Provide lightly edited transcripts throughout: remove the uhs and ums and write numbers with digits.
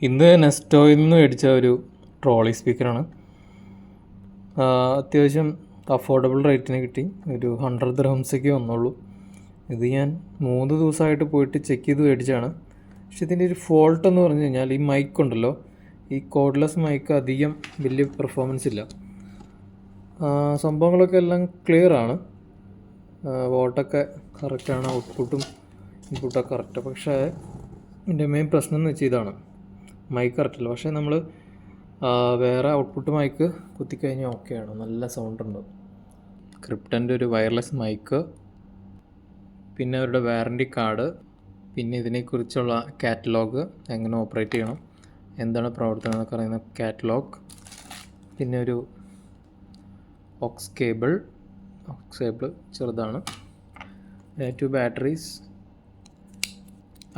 ഇന്ന് നെസ്റ്റോയിൽ നിന്ന് മേടിച്ച ഒരു ട്രോളി സ്പീക്കറാണ്. അത്യാവശ്യം അഫോർഡബിൾ റേറ്റിന് കിട്ടി. ഒരു 100 ദിർഹംസൊക്കെ വന്നുള്ളൂ. ഇത് ഞാൻ 3 ദിവസമായിട്ട് പോയിട്ട് ചെക്ക് ചെയ്ത് മേടിച്ചാണ്. പക്ഷെ ഇതിൻ്റെ ഒരു ഫോൾട്ട് എന്ന് പറഞ്ഞു കഴിഞ്ഞാൽ ഈ മൈക്ക് ഉണ്ടല്ലോ, ഈ കോഡ്ലെസ് മൈക്ക് അധികം വലിയ പെർഫോമൻസ് ഇല്ല. സംഭവങ്ങളൊക്കെ എല്ലാം ക്ലിയറാണ്, വോട്ടൊക്കെ കറക്റ്റാണ്, ഔട്ട്പുട്ടും ഇൻപുട്ടൊക്കെ കറക്റ്റ്. പക്ഷേ ഇതിൻ്റെ മെയിൻ പ്രശ്നം എന്ന് വെച്ചാൽ ഇതാണ്, മൈക്ക് കറക്റ്റല്ല. പക്ഷേ നമ്മൾ വേറെ ഔട്ട്പുട്ട് മൈക്ക് കുത്തിക്കഴിഞ്ഞാൽ ഓക്കെയാണ്, നല്ല സൗണ്ട് ഉണ്ട്. ക്രിപ്റ്റൻ്റെ ഒരു വയർലെസ് മൈക്ക്, പിന്നെ അവരുടെ വാറൻറ്റി കാർഡ്, പിന്നെ ഇതിനെക്കുറിച്ചുള്ള കാറ്റലോഗ്, എങ്ങനെ ഓപ്പറേറ്റ് ചെയ്യണം, എന്താണ് പ്രവർത്തനം എന്നൊക്കെ അറിയുന്ന കാറ്റലോഗ്, പിന്നെ ഒരു ഓക്സ് കേബിൾ ചെറുതാണ്, 2 ബാറ്ററീസ്,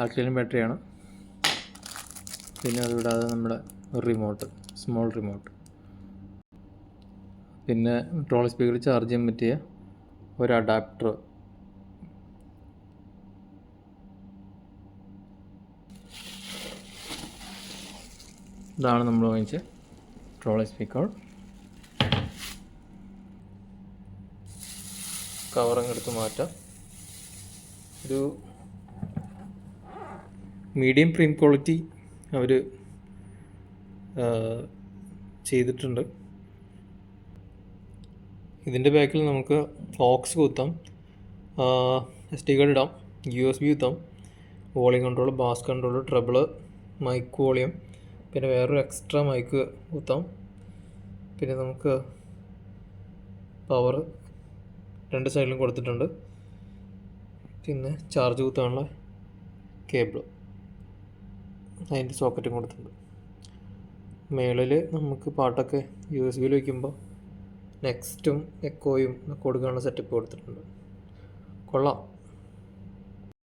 ആൽക്കലൈൻ ബാറ്ററിയാണ്. പിന്നെ അതുകൂടാതെ നമ്മുടെ റിമോട്ട്, സ്മോൾ റിമോട്ട്, പിന്നെ ട്രോളി സ്പീക്കർ ചാർജ് ചെയ്യാൻ പറ്റിയ ഒരു അഡാപ്റ്റർ. ഇതാണ് നമ്മൾ വാങ്ങിച്ച ട്രോളി സ്പീക്കർ. കവറങ്ങ് എടുത്ത് മാറ്റാം. ഒരു മീഡിയം പ്രീം ക്വാളിറ്റി അവർ ചെയ്തിട്ടുണ്ട്. ഇതിൻ്റെ ബാക്കിൽ നമുക്ക് ഓക്സ് കുത്താം, SD കാർഡ് ഇടാം, USB കുത്താം, volume control, bass control, treble, mic volume, പിന്നെ വേറൊരു എക്സ്ട്രാ മൈക്ക് കുത്താം. പിന്നെ നമുക്ക് പവർ 2 സൈഡിലും കൊടുത്തിട്ടുണ്ട്. പിന്നെ ചാർജ് കുത്താനുള്ള കേബിൾ, അതിൻ്റെ സോക്കറ്റും കൊടുത്തിട്ടുണ്ട്. മേളിൽ നമുക്ക് പാട്ടൊക്കെ USB വയ്ക്കുമ്പോൾ നെക്സ്റ്റും എക്കോയും കൊടുക്കാനുള്ള സെറ്റപ്പ് കൊടുത്തിട്ടുണ്ട്. കൊള്ളാം.